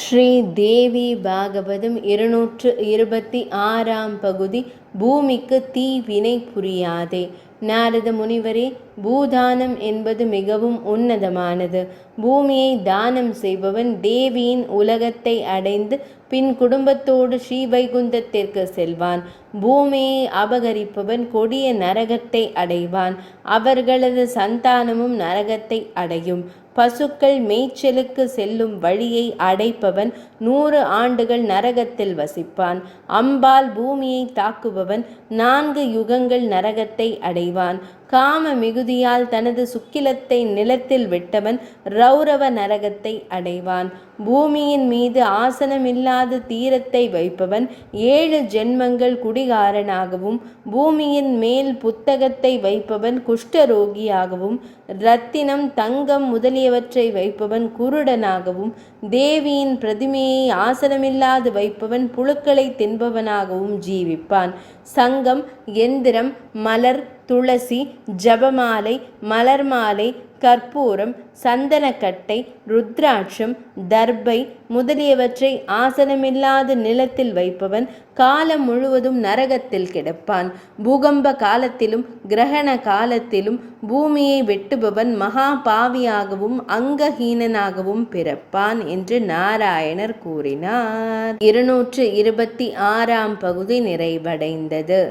ஸ்ரீ தேவி பாகவதம் 226 பகுதி. பூமிக்கு தீ வினை புரியாதே. நாரத முனிவரே, பூதானம் என்பது மிகவும் உன்னதமானது. பூமியை தானம் செய்பவன் தேவியின் உலகத்தை அடைந்து பின் குடும்பத்தோடு ஸ்ரீவைகுந்தத்திற்கு செல்வான். பூமியை அபகரிப்பவன் கொடிய நரகத்தை அடைவான். அவர்களது சந்தானமும் நரகத்தை அடையும். பசுக்கள் மேய்ச்சலுக்கு செல்லும் வழியை அடைப்பவன் 100 ஆண்டுகள் நரகத்தில் வசிப்பான். அம்பால் பூமியை தாக்குபவன் 4 யுகங்கள் நரகத்தை அடைவான். காம மிகுதியால் தனது சுக்கிலத்தை நிலத்தில் விட்டவன் ரௌரவ நரகத்தை அடைவான். பூமியின் மீது ஆசனமில்லாத தீரத்தை வைப்பவன் 7 ஜென்மங்கள் குடிகாரனாகவும், பூமியின் மேல் புத்தகத்தை வைப்பவன் குஷ்டரோகியாகவும், இரத்தினம் தங்கம் முதலியவற்றை வைப்பவன் குருடனாகவும், தேவியின் பிரதிமையை ஆசனமில்லாது வைப்பவன் புழுக்களை தின்பவனாகவும் ஜீவிப்பான். சங்கம், எந்திரம், மலர், துளசி, ஜபமாலை, மலர் மாலை, கற்பூரம், சந்தனக்கட்டை, ருத்ராட்சம், தர்பை முதலியவற்றை ஆசனமில்லாத நிலத்தில் வைப்பவன் காலம் முழுவதும் நரகத்தில் கிடப்பான். பூகம்ப காலத்திலும் கிரகண காலத்திலும் பூமியை வெட்டுபவன் மகா பாவியாகவும் அங்கஹீனனாகவும் பிறப்பான் என்று நாராயணர் கூறினார். 226 பகுதி நிறைவடைந்தது.